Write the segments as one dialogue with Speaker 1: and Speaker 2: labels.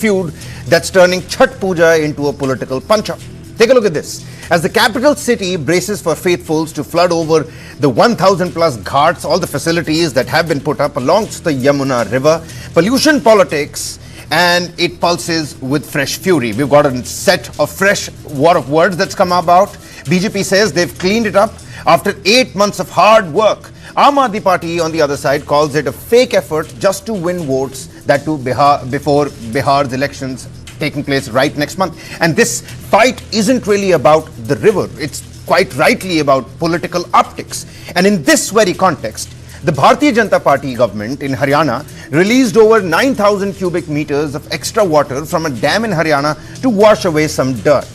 Speaker 1: feud that's turning Chhath Puja into a political punch-up. Take a look at this. As the capital city braces for faithfuls to flood over the 1,000 plus ghats, all the facilities that have been put up along the Yamuna River, pollution politics, and it pulses with fresh fury. We've got a set of fresh war of words that's come about. BJP says they've cleaned it up after 8 months of hard work. Aap Party on the other side calls it a fake effort just to win votes, that too before Bihar's elections taking place right next month. And this fight isn't really about the river. It's quite rightly about political optics. And in this very context, the Bharatiya Janata Party government in Haryana released over 9,000 cubic meters of extra water from a dam in Haryana to wash away some dirt.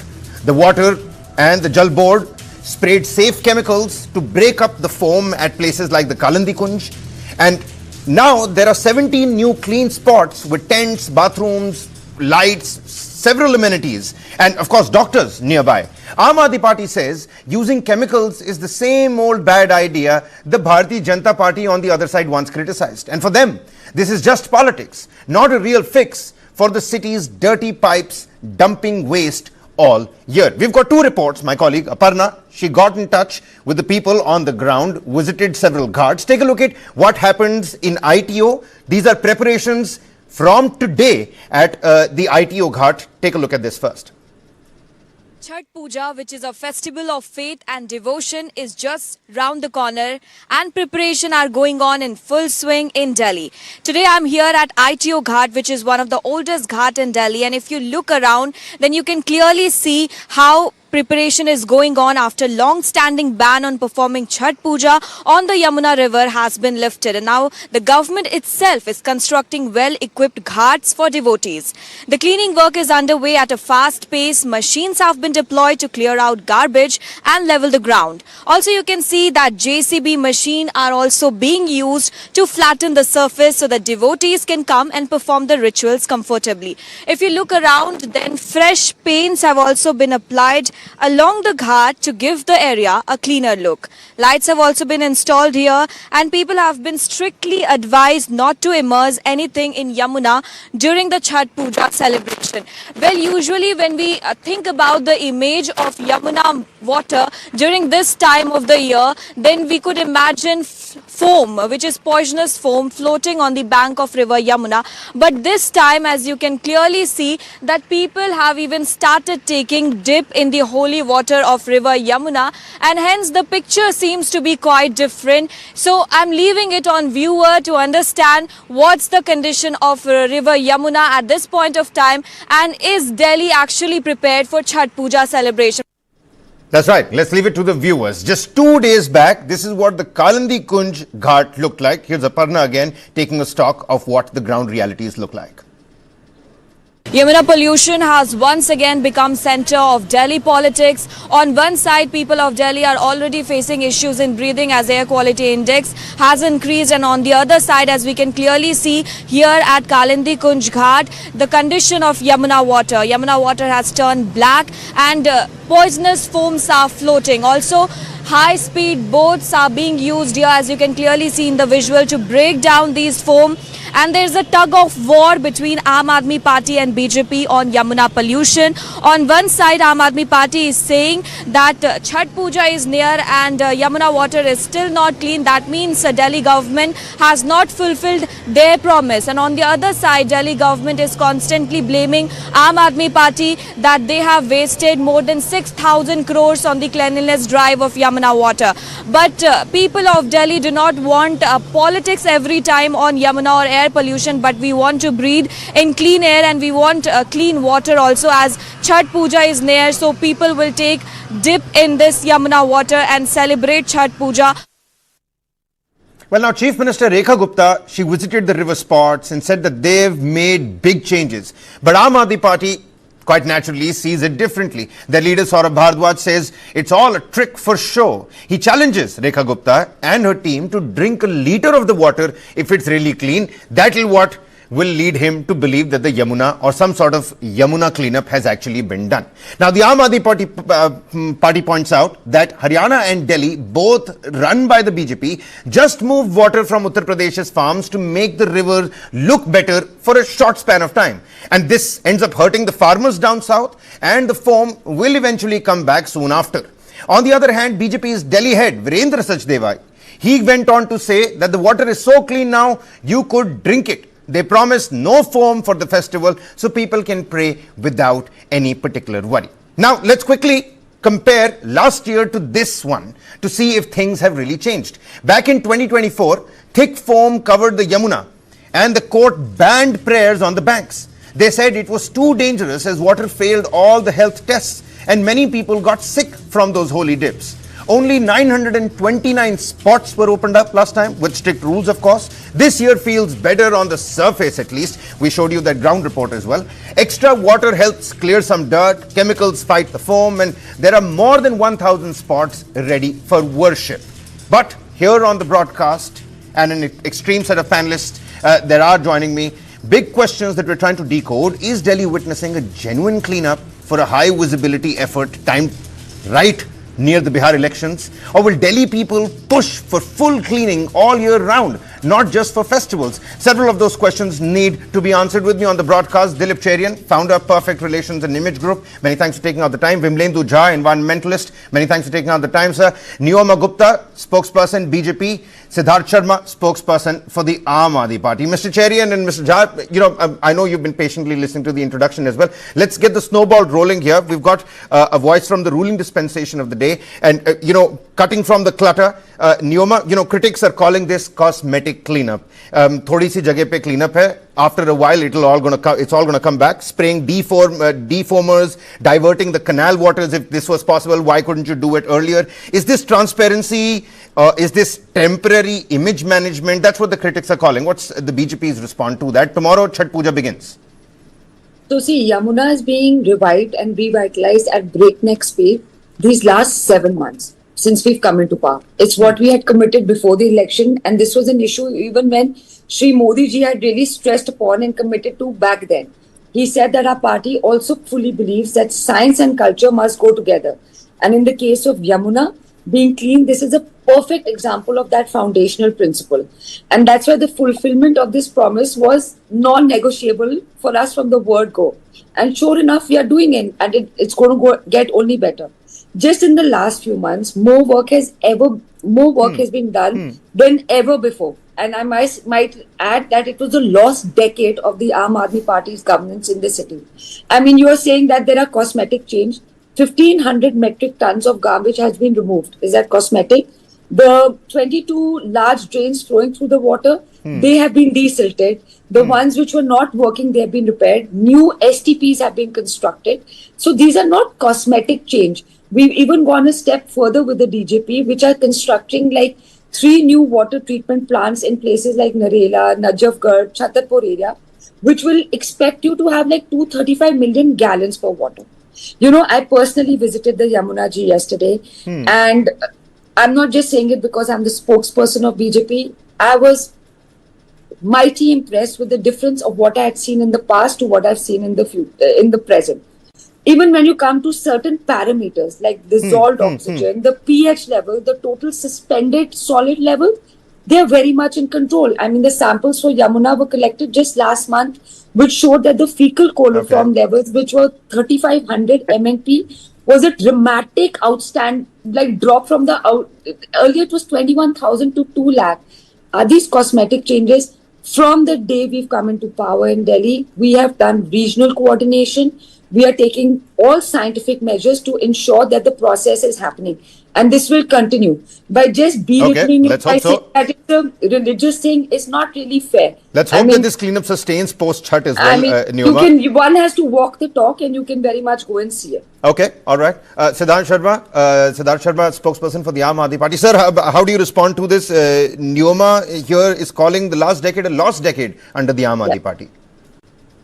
Speaker 1: The water and the Jal Board sprayed safe chemicals to break up the foam at places like the Kalandi Kunj. And now there are 17 new clean spots with tents, bathrooms, lights, several amenities, and of course doctors nearby. Aap Party says using chemicals is the same old bad idea the Bharatiya Janata Party on the other side once criticized. And for them, this is just politics, not a real fix for the city's dirty pipes dumping waste all year. We've got two reports. My colleague Aparna, she got in touch with the people on the ground, visited several ghats. Take a look at what happens in ITO. These are preparations from today at the ITO ghat. Take a look at this first.
Speaker 2: Chhath Puja, which is a festival of faith and devotion, is just round the corner and preparation are going on in full swing in Delhi. Today I'm here at ITO Ghat, which is one of the oldest ghat in Delhi, and if you look around, then you can clearly see how preparation is going on after long-standing ban on performing Chhath Puja on the Yamuna River has been lifted, and now the government itself is constructing well-equipped ghats for devotees. The cleaning work is underway at a fast pace. Machines have been deployed to clear out garbage and level the ground. Also, you can see that JCB machine are also being used to flatten the surface so that devotees can come and perform the rituals comfortably. If you look around, then fresh paints have also been applied along the ghat to give the area a cleaner look. Lights have also been installed here, and people have been strictly advised not to immerse anything in Yamuna during the Chhath Puja celebration. Well, usually when we think about the image of Yamuna water during this time of the year, then we could imagine foam, which is poisonous foam, floating on the bank of river Yamuna. But this time, as you can clearly see, that people have even started taking dip in the holy water of river Yamuna, and hence the picture seems to be quite different. So I'm leaving it on viewer to understand what's the condition of river Yamuna at this point of time, and is Delhi actually prepared for Chhath Puja celebration?
Speaker 1: That's right. Let's leave it to the viewers. Just 2 days back, this is what the Kalandi Kunj ghat looked like. Here's Aparna again taking a stock of what the ground realities look like.
Speaker 2: Yamuna pollution has once again become center of Delhi politics. On one side, people of Delhi are already facing issues in breathing as air quality index has increased, and on the other side, as we can clearly see here at Kalandi Kunj Ghat, the condition of Yamuna water has turned black, and poisonous foams are floating. Also, high-speed boats are being used here, as you can clearly see in the visual, to break down these foam. And there's a tug of war between Aap Party and BJP on Yamuna pollution. On one side, Aap Party is saying that Chhath Puja is near and Yamuna water is still not clean. That means Delhi government has not fulfilled their promise. And on the other side, Delhi government is constantly blaming Aap Party that they have wasted more than 6,000 crores on the cleanliness drive of Yamuna water. But people of Delhi do not want politics every time on Yamuna or air pollution, but we want to breathe in clean air, and we want clean water also, as Chhath Puja is near, so people will take dip in this Yamuna water and celebrate Chhath Puja.
Speaker 1: Well, now Chief Minister Rekha Gupta, she visited the river spots and said that they've made big changes. But Aap Party quite naturally sees it differently. Their leader Saurabh Bhardwaj says it's all a trick for show. He challenges Rekha Gupta and her team to drink a liter of the water if it's really clean. That'll will lead him to believe that the Yamuna or some sort of Yamuna cleanup has actually been done. Now, the Aam Aadmi Party points out that Haryana and Delhi, both run by the BJP, just moved water from Uttar Pradesh's farms to make the river look better for a short span of time. And this ends up hurting the farmers down south, and the foam will eventually come back soon after. On the other hand, BJP's Delhi head, Virendra Sachdeva, he went on to say that the water is so clean now, you could drink it. They promised no foam for the festival, so people can pray without any particular worry. Now, let's quickly compare last year to this one to see if things have really changed. Back in 2024, thick foam covered the Yamuna, and the court banned prayers on the banks. They said it was too dangerous as water failed all the health tests, and many people got sick from those holy dips. Only 929 spots were opened up last time, with strict rules, of course. This year feels better on the surface, at least. We showed you that ground report as well. Extra water helps clear some dirt, chemicals fight the foam, and there are more than 1,000 spots ready for worship. But here on the broadcast, and an extreme set of panelists that are joining me, big questions that we're trying to decode. Is Delhi witnessing a genuine cleanup for a high visibility effort timed right near the Bihar elections? Or will Delhi people push for full cleaning all year round, not just for festivals? Several of those questions need to be answered. With me on the broadcast, Dilip Cherian, founder of Perfect Relations and Image Group. Many thanks for taking out the time. Vimlendu Jha, environmentalist. Many thanks for taking out the time, sir. Neoma Gupta, spokesperson, BJP. Siddharth Sharma, spokesperson for the Aam Aadmi Party. Mr. Cherian and Mr. Jha, I know you've been patiently listening to the introduction as well. Let's get the snowball rolling here. We've got a voice from the ruling dispensation of the day. And, cutting from the clutter, Neoma, critics are calling this cosmetic cleanup. Thodi si jagah pe cleanup hai. After a while, it's all gonna come back. Spraying defoamers, diverting the canal waters. If this was possible, why couldn't you do it earlier? Is this transparency? Is this temporary image management? That's what the critics are calling. What's the BJP's response to that? Tomorrow, Chhath Puja begins.
Speaker 3: So see, Yamuna is being revived and revitalized at breakneck speed these last 7 months since we've come into power. It's what we had committed before the election, and this was an issue even when Shri Modi ji had really stressed upon and committed to back then. He said that our party also fully believes that science and culture must go together. And in the case of Yamuna being clean, this is a perfect example of that foundational principle. And that's why the fulfillment of this promise was non-negotiable for us from the word go. And sure enough, we are doing it, and it's going to get only better. Just in the last few months, more work has been done than ever before. And I might add that it was a lost decade of the Aam Aadmi Party's governance in the city. I mean, you are saying that there are cosmetic change. 1,500 metric tons of garbage has been removed. Is that cosmetic? The 22 large drains flowing through the water, they have been desilted. The ones which were not working, they have been repaired. New STPs have been constructed. So these are not cosmetic change. We've even gone a step further with the DJP, which are constructing like 3 new water treatment plants in places like Narela, Najafgarh, Chhatarpur area, which will expect you to have like 235 million gallons for water. I personally visited the Yamuna ji yesterday, and I'm not just saying it because I'm the spokesperson of BJP. I was mighty impressed with the difference of what I had seen in the past to what I've seen in the present. Even when you come to certain parameters like dissolved oxygen, the pH level, the total suspended solid level, they're very much in control. I mean, the samples for Yamuna were collected just last month, which showed that the fecal coliform levels, which were 3,500 MNP, was a dramatic drop from earlier it was 21,000 to 2 lakh. Are these cosmetic changes? From the day we've come into power in Delhi, we have done regional coordination. We are taking all scientific measures to ensure that the process is happening. And this will continue. By just belittling it, by saying that it's a religious thing, is not really fair.
Speaker 1: Let's hope that this cleanup sustains post-Chhath as well, Neoma.
Speaker 3: One has to walk the talk, and you can very much go and see it.
Speaker 1: Okay, all right. Siddharth Sharma, spokesperson for the Aam Aadmi Party. Sir, how do you respond to this? Neoma here is calling the last decade a lost decade under the Aam Aadmi Party.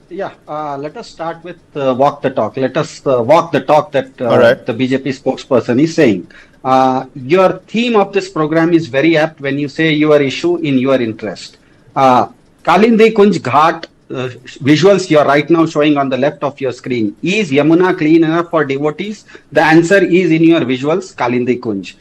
Speaker 4: Yeah, let us start with walk the talk. Let us walk the talk that the BJP spokesperson is saying. Your theme of this program is very apt when you say your issue in your interest. Kalindi Kunj Ghat visuals you're right now showing on the left of your screen, is Yamuna clean enough for devotees? The answer is in your visuals, Kalindi Kunj.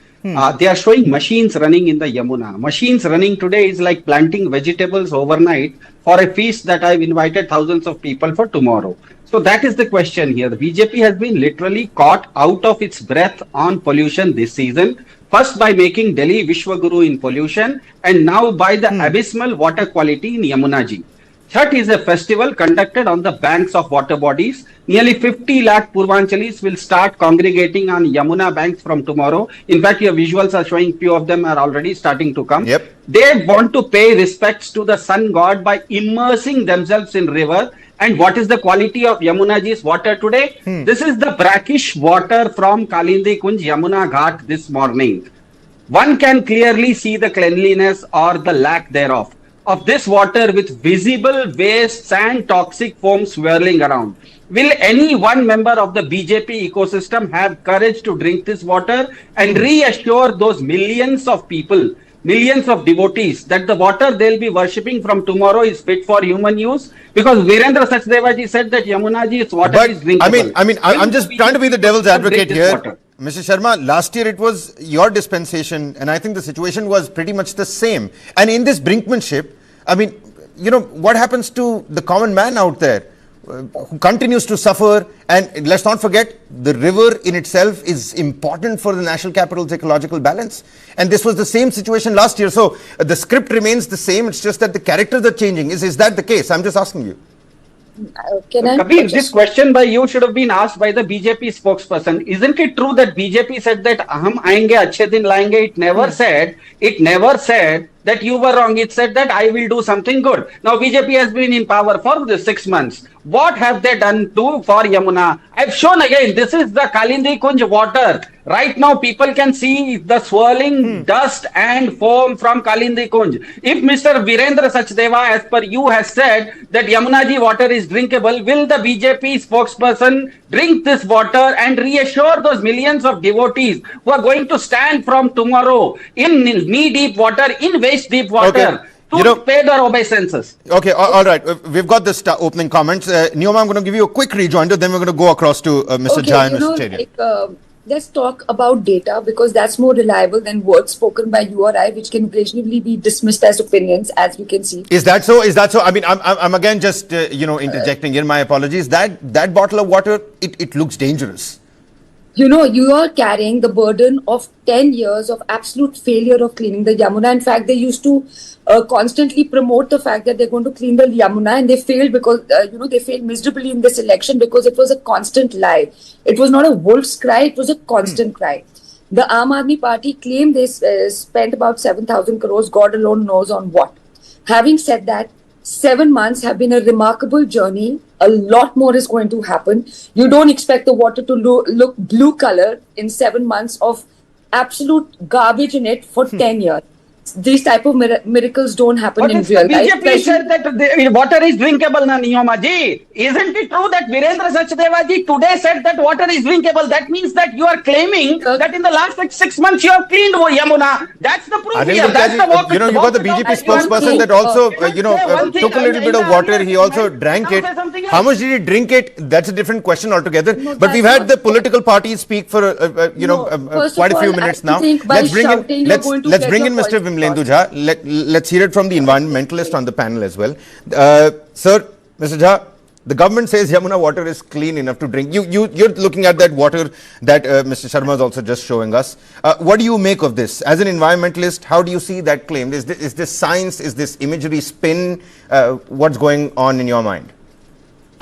Speaker 4: They are showing machines running in the Yamuna. Machines running today is like planting vegetables overnight for a feast that I've invited thousands of people for tomorrow. So that is the question here. The BJP has been literally caught out of its breath on pollution this season. First by making Delhi Vishwaguru in pollution, and now by the abysmal water quality in Yamuna Ji. Chhath is a festival conducted on the banks of water bodies. Nearly 50 lakh Purvanchalis will start congregating on Yamuna banks from tomorrow. In fact, your visuals are showing few of them are already starting to come.
Speaker 1: Yep.
Speaker 4: They want to pay respects to the sun god by immersing themselves in river. And what is the quality of Yamuna Ji's water today? This is the brackish water from Kalindi Kunj Yamuna Ghat this morning. One can clearly see the cleanliness or the lack thereof of this water with visible wastes and toxic foam swirling around. Will any one member of the BJP ecosystem have courage to drink this water and reassure those millions of people, millions of devotees, that the water they'll be worshipping from tomorrow is fit for human use? Because Virendra Sachdeva ji said that Yamuna Ji's water is drinkable.
Speaker 1: I'm just trying to be the devil's advocate here. Mr. Sharma, last year it was your dispensation, and I think the situation was pretty much the same. And in this brinkmanship, I mean, you know, what happens to the common man out there who continues to suffer? And let's not forget, the river in itself is important for the national capital's ecological balance. And this was the same situation last year. So the script remains the same. It's just that the characters are changing. Is that the case? I'm just asking you.
Speaker 4: Kabir, this question by you should have been asked by the BJP spokesperson. Isn't it true that BJP said that "Aham aayenge, achhe din laenge"? It never said that you were wrong. It said that I will do something good. Now BJP has been in power for the 6 months. What have they done for Yamuna? I've shown again. This is the Kalindi Kunj water. Right now, people can see the swirling dust and foam from Kalindi Kunj. If Mr. Virendra Sachdeva, as per you, has said that Yamuna Ji water is drinkable, will the BJP spokesperson drink this water and reassure those millions of devotees who are going to stand from tomorrow in knee-deep water, in waist-deep water, to pay their obeisances?
Speaker 1: Okay, all right. We've got this opening comments. Neoma, I'm going to give you a quick rejoinder, then we're going to go across to Mr. Jha and Mr. Cherian.
Speaker 3: Let's talk about data, because that's more reliable than words spoken by you or I, which can occasionally be dismissed as opinions, as we can see.
Speaker 1: Is that so? I mean, I'm again just interjecting here. My apologies. That bottle of water, it looks dangerous.
Speaker 3: You know, you are carrying the burden of 10 years of absolute failure of cleaning the Yamuna. In fact, they used to constantly promote the fact that they're going to clean the Yamuna, and they failed because, they failed miserably in this election because it was a constant lie. It was not a wolf's cry, it was a constant cry. The Aam Aadmi Party claimed they spent about 7,000 crores, God alone knows on what. Having said that, 7 months have been a remarkable journey. A lot more is going to happen. You don't expect the water to look blue color in 7 months of absolute garbage in it for 10 years. These type of miracles don't happen in real life.
Speaker 4: BJP said that the water is drinkable, na Neoma ji. Isn't it true that Virendra Sachdeva ji today said that water is drinkable? That means that you are claiming that in the last 6 months you have cleaned Yamuna. That's the proof here. That's the walk.
Speaker 1: You got the BJP spokesperson that also, took a little bit of water. He also drank it. How much did he drink it? That's a different question altogether. But we've had the political parties speak for, quite a few minutes now. Let's bring in Mr. Vimlendu Jha. Let's hear it from the environmentalist on the panel as well. Sir, Mr. Jha, the government says Yamuna water is clean enough to drink. You're looking at that water that Mr. Sharma is also just showing us. What do you make of this? As an environmentalist, how do you see that claim? Is this science? Is this imagery spin? What's going on in your mind?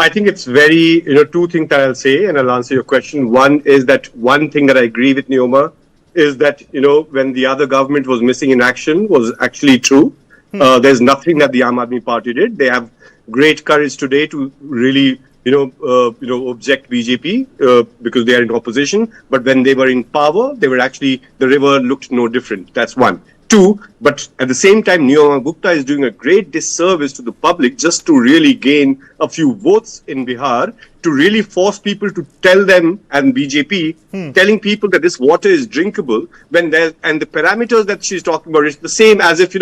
Speaker 5: I think it's very, two things that I'll say, and I'll answer your question. One is that one thing that I agree with Neoma is that, when the other government was missing in action was actually true. There's nothing that the Aam Aadmi Party did. They have great courage today to really, object BJP because they are in opposition. But when they were in power, they were actually, the river looked no different. That's one. Two, but at the same time, Neoma Gupta is doing a great disservice to the public just to really gain a few votes in Bihar, to really force people to tell them, and BJP, telling people that this water is drinkable, when and the parameters that she's talking about is the same as if,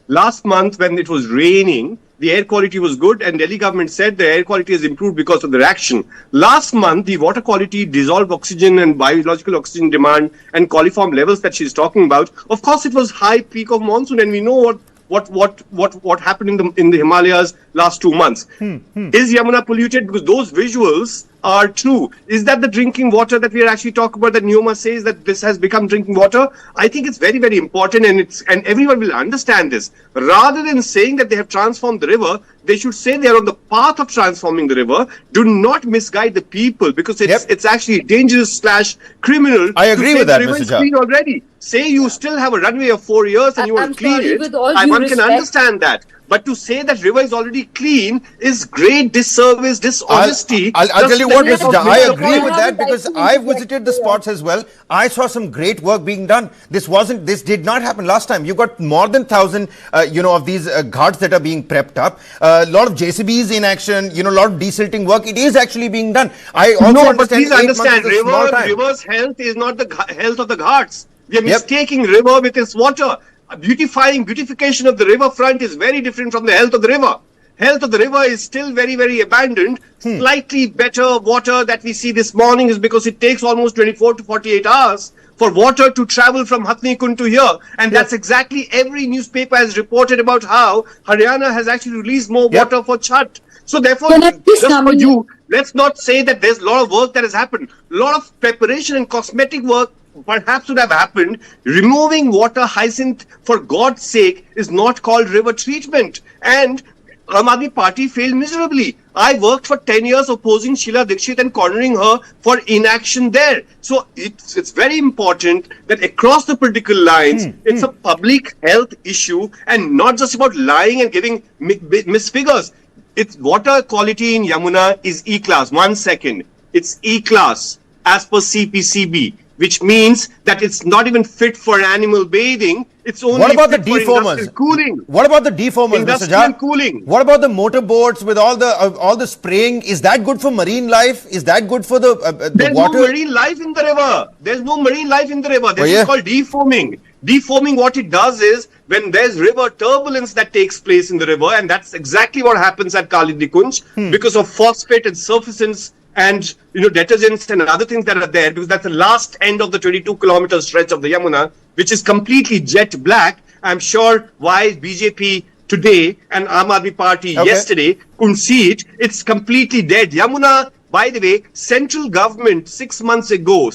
Speaker 5: last month when it was raining, the air quality was good, and Delhi government said the air quality has improved because of their action. Last month, the water quality, dissolved oxygen and biological oxygen demand and coliform levels that she's talking about, of course, it was high peak of monsoon, and we know what happened in the Himalayas last 2 months. Is Yamuna polluted? Because those visuals are true. Is that the drinking water that we are actually talking about, that Neoma says that this has become drinking water? I think it's very, very important, and everyone will understand this. Rather than saying that they have transformed the river, they should say they are on the path of transforming the river. Do not misguide the people, because it's actually dangerous / criminal.
Speaker 1: I agree with that, Mr. Jha.
Speaker 5: Already. Say you still have a runway of 4 years and you want to clean it. One can understand that. But to say that river is already clean is great disservice, dishonesty.
Speaker 1: I'll tell you what, Mr. Jha, I agree with that, because I visited the spots as well. I saw some great work being done. This did not happen last time. You got more than 1,000, of these ghats that are being prepped up. A lot of JCBs in action, a lot of desilting work. It is actually being done. I also understand
Speaker 5: river's health is not the health of the ghats. We are mistaking river with its water. Beautification of the riverfront is very different from the health of the river. Health of the river is still very, very abandoned. Slightly better water that we see this morning is because it takes almost 24 to 48 hours for water to travel from Hathni Kund to here. And that's exactly every newspaper has reported about how Haryana has actually released more water for Chhath. So therefore, just for you, let's not say that there's a lot of work that has happened. A lot of preparation and cosmetic work perhaps would have happened. Removing water hyacinth, for God's sake, is not called river treatment. And Aam Aadmi Party failed miserably. I worked for 10 years opposing Sheila Dikshit and cornering her for inaction there. So it's very important that across the political lines, it's a public health issue and not just about lying and giving misfigures. It's water quality in Yamuna is E-class. 1 second. It's E-class as per CPCB, which means that it's not even fit for animal bathing. It's only
Speaker 1: what about
Speaker 5: fit
Speaker 1: the defoamers?
Speaker 5: For cooling.
Speaker 1: What about the defoamers, Mr. Jha?
Speaker 5: Cooling.
Speaker 1: What about the motorboats with all the spraying? Is that good for marine life? Is that good for the
Speaker 5: There's
Speaker 1: water?
Speaker 5: No marine life in the river. There's no marine life in the river. This is called defoaming. Defoaming, what it does is, when there's river turbulence that takes place in the river, and that's exactly what happens at Kalindi Kunj, because of phosphate and surfactants and detergents and other things that are there, because that's the last end of the 22-kilometer stretch of the Yamuna, which is completely jet black. I'm sure why BJP today and Aam Aadmi Party yesterday couldn't see it. It's completely dead. Yamuna, by the way, central government 6 months ago,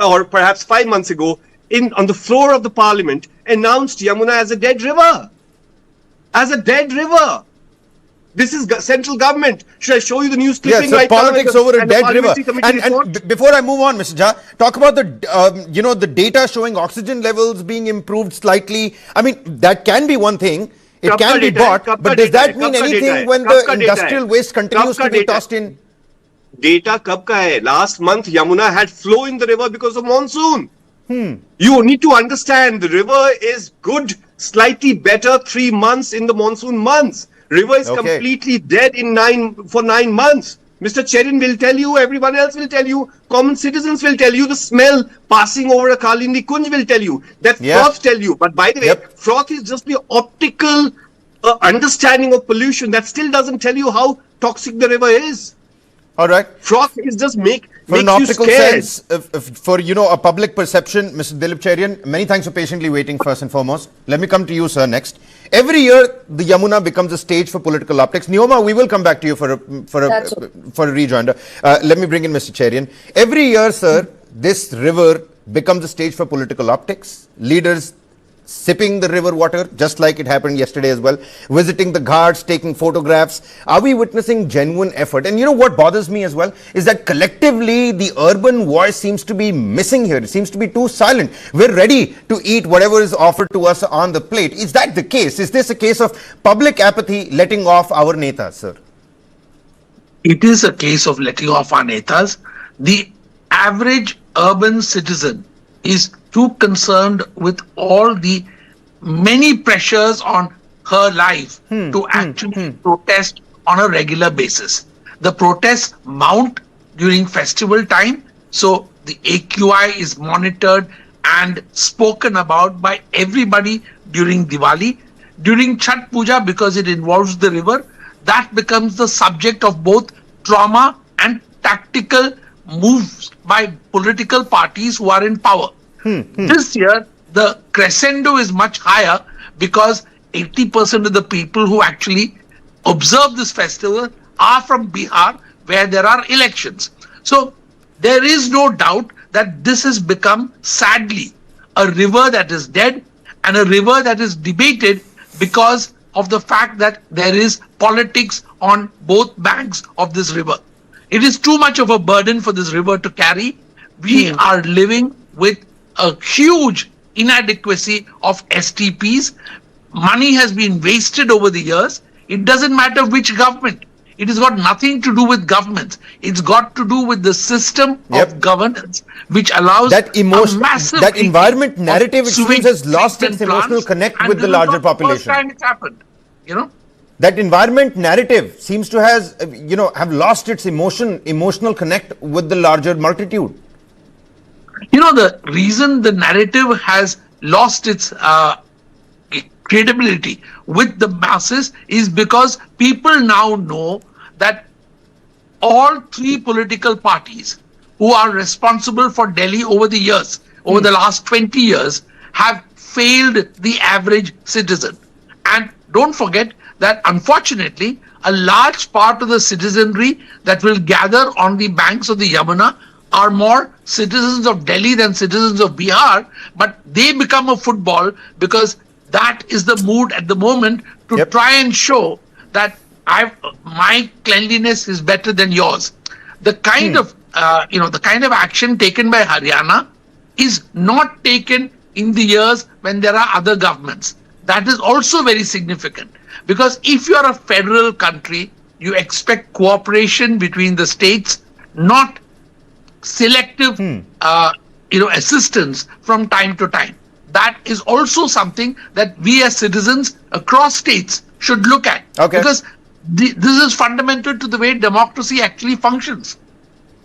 Speaker 5: or perhaps 5 months ago, on the floor of the parliament, announced Yamuna as a dead river. As a dead river. This is central government. Should I show you the news clipping
Speaker 1: so
Speaker 5: right
Speaker 1: politics
Speaker 5: now?
Speaker 1: Over a dead river. And before I move on, Mr. Jha, talk about the the data showing oxygen levels being improved slightly. I mean, that can be one thing. It can be bought, but does that mean anything when the industrial waste continues to be tossed in?
Speaker 5: Data kab ka hai? Last month, Yamuna had flow in the river because of monsoon. You need to understand the river is good, slightly better 3 months in the monsoon months. River is completely dead for 9 months. Mr. Cherin will tell you, everyone else will tell you, common citizens will tell you, the smell passing over a Kalindi Kunj will tell you, that froth tell you. But by the way, froth is just the optical understanding of pollution. That still doesn't tell you how toxic the river is.
Speaker 1: All right.
Speaker 5: Froth is just makes
Speaker 1: an optical
Speaker 5: you scared.
Speaker 1: sense, for a public perception, Mr. Dilip Cherian, many thanks for patiently waiting. First and foremost, let me come to you, sir. Next, every year the Yamuna becomes a stage for political optics. Neoma, we will come back to you for a rejoinder. Let me bring in Mr. Cherian. Every year, sir, this river becomes a stage for political optics. Leaders sipping the river water, just like it happened yesterday as well, visiting the ghats, taking photographs. Are we witnessing genuine effort? And what bothers me as well is that collectively the urban voice seems to be missing here. It seems to be too silent. We're ready to eat whatever is offered to us on the plate. Is that the case? Is this a case of public apathy letting off our netas, sir?
Speaker 6: It is a case of letting off our netas. The average urban citizen is too concerned with all the many pressures on her life to actually protest on a regular basis. The protests mount during festival time, so the AQI is monitored and spoken about by everybody during Diwali. during Chhath Puja, because it involves the river, that becomes the subject of both trauma and tactical moves by political parties who are in power. This year, the crescendo is much higher because 80% of the people who actually observe this festival are from Bihar, where there are elections. So there is no doubt that this has become, sadly, a river that is dead and a river that is debated because of the fact that there is politics on both banks of this river. It is too much of a burden for this river to carry. We are living with a huge inadequacy of STPs. Money has been wasted over the years. It doesn't matter which government. It has got nothing to do with governments. It's got to do with the system of governance, which allows
Speaker 1: that emotion, that environment narrative, it seems, has lost its emotional connect with the larger population.
Speaker 6: First time it's happened, you know.
Speaker 1: That environment narrative seems to have lost its emotional connect with the larger multitude.
Speaker 6: You know, the reason the narrative has lost its credibility with the masses is because people now know that all three political parties who are responsible for Delhi over the years, over the last 20 years, have failed the average citizen. And don't forget that, unfortunately, a large part of the citizenry that will gather on the banks of the Yamuna are more citizens of Delhi than citizens of Bihar, but they become a football because that is the mood at the moment to try and show that my cleanliness is better than yours. The kind of the kind of action taken by Haryana is not taken in the years when there are other governments. That is also very significant, because if you are a federal country, you expect cooperation between the states, not selective assistance from time to time. That is also something that we as citizens across states should look at, because this is fundamental to the way democracy actually functions.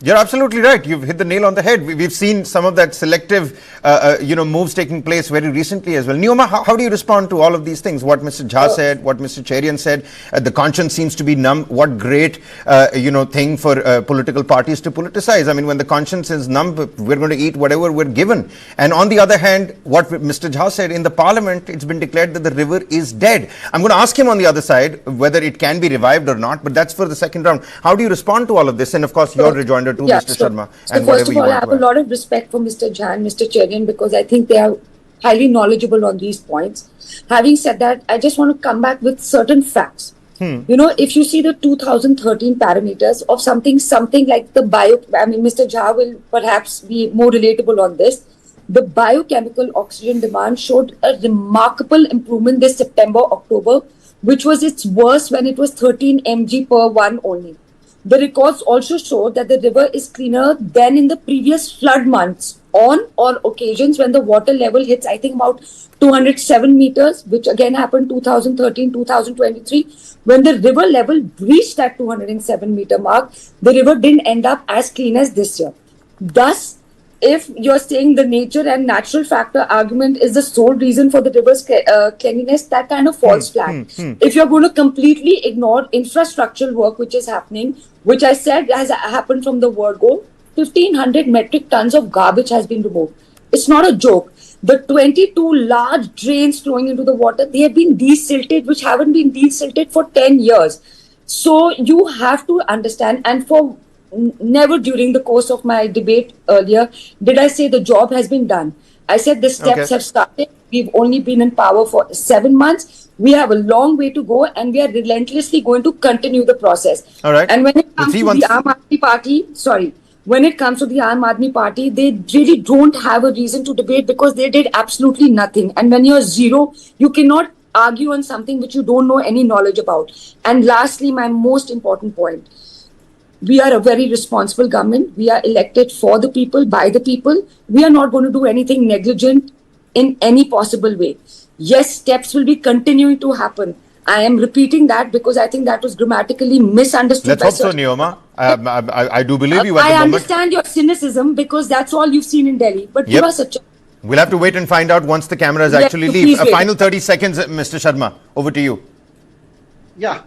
Speaker 1: You're absolutely right. You've hit the nail on the head. We've seen some of that selective, moves taking place very recently as well. Neoma, how do you respond to all of these things? What Mr. Jha said, what Mr. Cherian said, the conscience seems to be numb. What great, thing for political parties to politicize. I mean, when the conscience is numb, we're going to eat whatever we're given. And on the other hand, what Mr. Jha said, in the parliament, it's been declared that the river is dead. I'm going to ask him on the other side whether it can be revived or not, but that's for the second round. How do you respond to all of this? And of course, your rejoinder to Mr. Sharma.
Speaker 3: So first of all, I have a lot of respect for Mr. Jha and Mr. Cherian, because I think they are highly knowledgeable on these points. Having said that, I just want to come back with certain facts. You know, if you see the 2013 parameters of something like the Mr. Jha will perhaps be more relatable on this. The biochemical oxygen demand showed a remarkable improvement this September, October, which was its worst when it was 13 mg per 1 only. The records also show that the river is cleaner than in the previous flood months on or occasions when the water level hits, I think, about 207 meters, which again happened 2013, 2023. When the river level breached that 207 meter mark, the river didn't end up as clean as this year. Thus, if you're saying the nature and natural factor argument is the sole reason for the river's cleanliness, that kind of falls flat. If you're going to completely ignore infrastructural work which is happening, which I said has happened from the word go, 1,500 metric tons of garbage has been removed. It's not a joke. The 22 large drains flowing into the water, they have been desilted, which haven't been desilted for 10 years. So you have to understand, and for never during the course of my debate earlier did I say the job has been done. I said the steps have started. We've only been in power for 7 months. We have a long way to go, and we are relentlessly going to continue the process.
Speaker 1: All right.
Speaker 3: And when it comes to the Aam Aadmi Party, they really don't have a reason to debate, because they did absolutely nothing. And when you're zero, you cannot argue on something which you don't know any knowledge about. And lastly, my most important point, we are a very responsible government. We are elected for the people, by the people. We are not going to do anything negligent in any possible way. Yes, steps will be continuing to happen. I am repeating that because I think that was grammatically misunderstood.
Speaker 1: Let's hope so, Neoma. I do believe you at the moment.
Speaker 3: I understand your cynicism, because that's all you've seen in Delhi. But give us a chance.
Speaker 1: We'll have to wait and find out once the cameras
Speaker 3: Yes,
Speaker 1: actually leave.
Speaker 3: please wait.
Speaker 1: Final 30 seconds, Mr. Sharma. Over to you.
Speaker 4: Yeah,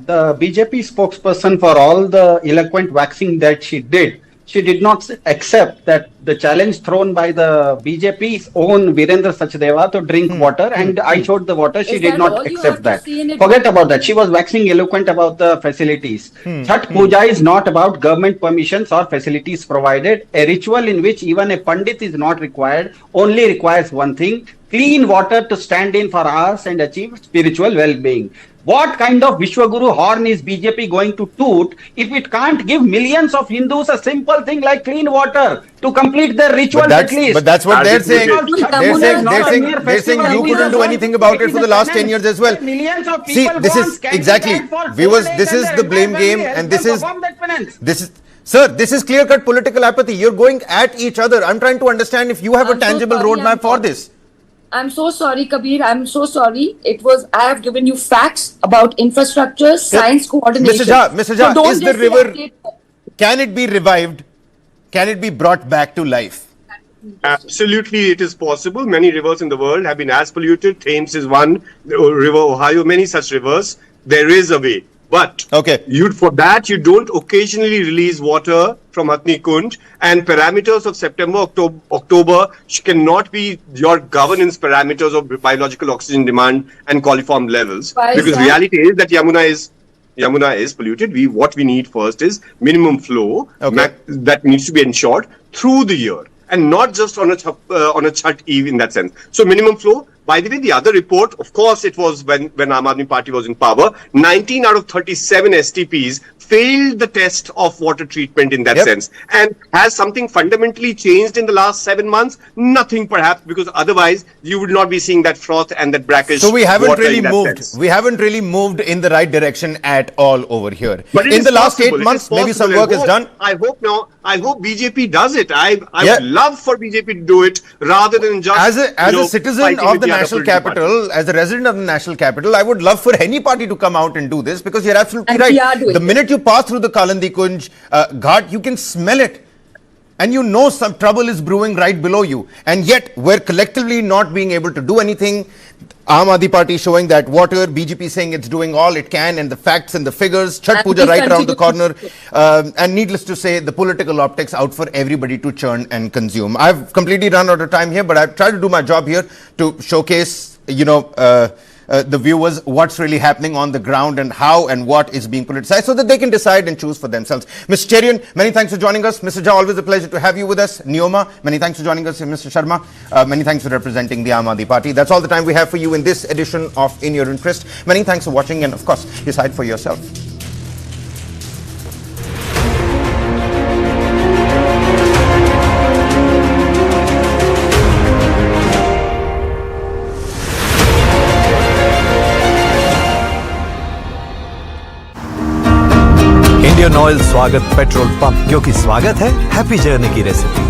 Speaker 4: the BJP spokesperson, for all the eloquent waxing that she did not accept that the challenge thrown by the BJP's own Virendra Sachdeva to drink water, and I showed the water. She
Speaker 3: Is
Speaker 4: did
Speaker 3: that
Speaker 4: not
Speaker 3: all you
Speaker 4: accept
Speaker 3: have to
Speaker 4: that.
Speaker 3: see in it?
Speaker 4: Forget about that. She was waxing eloquent about the facilities. Chhath Puja is not about government permissions or facilities provided. A ritual in which even a pandit is not required, only requires one thing: clean water to stand in for hours and achieve spiritual well-being. What kind of Vishwaguru horn is BJP going to toot if it can't give millions of Hindus a simple thing like clean water to complete their rituals at least?
Speaker 1: But that's what they're
Speaker 5: As
Speaker 1: saying.
Speaker 5: it
Speaker 1: They're saying you couldn't do anything about it for the last 10 years as well.
Speaker 4: Millions of
Speaker 1: See,
Speaker 4: people
Speaker 1: this
Speaker 4: go on
Speaker 1: is
Speaker 4: scanty
Speaker 1: exactly,
Speaker 4: diet for 4
Speaker 1: viewers,
Speaker 4: days
Speaker 1: this
Speaker 4: and
Speaker 1: is
Speaker 4: their
Speaker 1: the blame
Speaker 4: entire
Speaker 1: game,
Speaker 4: family
Speaker 1: and
Speaker 4: helps
Speaker 1: this is,
Speaker 4: them perform that penance.
Speaker 1: sir, this is clear-cut political apathy. You're going at each other. I'm trying to understand if you have a
Speaker 3: I'm so
Speaker 1: tangible
Speaker 3: sorry,
Speaker 1: roadmap
Speaker 3: I'm
Speaker 1: for
Speaker 3: sorry.
Speaker 1: this.
Speaker 3: I'm so sorry, Kabir. I'm so sorry. I have given you facts about infrastructure, science coordination.
Speaker 1: Mr. Jha,
Speaker 3: don't
Speaker 1: is the
Speaker 3: just say
Speaker 1: river,
Speaker 3: update.
Speaker 1: can it be revived? Can it be brought back to life?
Speaker 5: Absolutely, it is possible. Many rivers in the world have been as polluted. Thames is one, the River Ohio, many such rivers. There is a way. But
Speaker 1: Okay.
Speaker 5: for that, you don't occasionally release water from Hatni Kund, and parameters of September, October cannot be your governance parameters of biological oxygen demand and coliform levels.
Speaker 3: Why is
Speaker 5: Because
Speaker 3: that?
Speaker 5: reality is that Yamuna is polluted. What we need first is minimum flow
Speaker 1: Okay.
Speaker 5: that needs to be ensured through the year, and not just on a Chhath Eve in that sense. So minimum flow. By the way, the other report, of course, it was when Aam Aadmi Party was in power. 19 out of 37 STPs failed the test of water treatment in that
Speaker 1: Yep.
Speaker 5: sense. And has something fundamentally changed in the last 7 months? Nothing, perhaps, because otherwise you would not be seeing that froth and that brackish
Speaker 1: So we haven't
Speaker 5: water
Speaker 1: really
Speaker 5: in that
Speaker 1: moved.
Speaker 5: sense.
Speaker 1: We haven't really moved in the right direction at all over here.
Speaker 5: But it
Speaker 1: in
Speaker 5: is
Speaker 1: the last
Speaker 5: possible.
Speaker 1: 8
Speaker 5: It
Speaker 1: months,
Speaker 5: is
Speaker 1: maybe some
Speaker 5: possible.
Speaker 1: work
Speaker 5: And
Speaker 1: is done.
Speaker 5: I hope BJP does it. I
Speaker 1: Yeah.
Speaker 5: would love for BJP to do it rather than just
Speaker 1: As a citizen
Speaker 5: fighting
Speaker 1: of
Speaker 5: with
Speaker 1: the
Speaker 5: other
Speaker 1: national
Speaker 5: political
Speaker 1: capital, as a resident of the national capital, I would love for any party to come out and do this, because you're absolutely
Speaker 3: And
Speaker 1: right.
Speaker 3: we are doing
Speaker 1: The
Speaker 3: it.
Speaker 1: minute you pass through the Kalandi Kunj Ghat, you can smell it. And you know some trouble is brewing right below you. And yet, we're collectively not being able to do anything. Aam Aadmi Party showing that water, BJP saying it's doing all it can, and the facts and the figures, Chhath
Speaker 3: And
Speaker 1: Puja
Speaker 3: we
Speaker 1: right around the
Speaker 3: continue
Speaker 1: corner. And needless to say, the political optics out for everybody to churn and consume. I've completely run out of time here, but I've tried to do my job here to showcase, the viewers what's really happening on the ground and how and what is being politicized, so that they can decide and choose for themselves. Mr. Cherian, many thanks for joining us. Mr. Jha, always a pleasure to have you with us. Neoma, many thanks for joining us. Mr. Sharma, many thanks for representing the Aam Aadmi Party. That's all the time we have for you in this edition of In Your Interest. Many thanks for watching, and of course, decide for yourself.
Speaker 7: Indian oil स्वागत petrol pump, क्योंकि स्वागत है happy journey की recipe.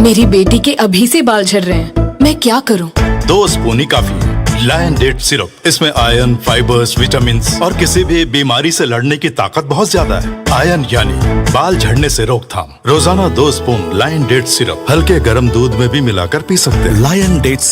Speaker 8: मेरी बेटी के अभी से बाल झड़ रहे हैं, मैं क्या करूं?
Speaker 9: 2 स्पून ही काफी है। लायन डेट सिरप, इसमें आयरन, फाइबर्स, विटामिन्स और किसी भी बीमारी से लड़ने की ताकत बहुत ज्यादा है। आयरन यानी बाल झड़ने से रोकथाम। रोजाना 2 स्पून लायन डेट सिरप हल्के गर्म दूध में भी मिलाकर पी सकते हैं।
Speaker 7: Lion dates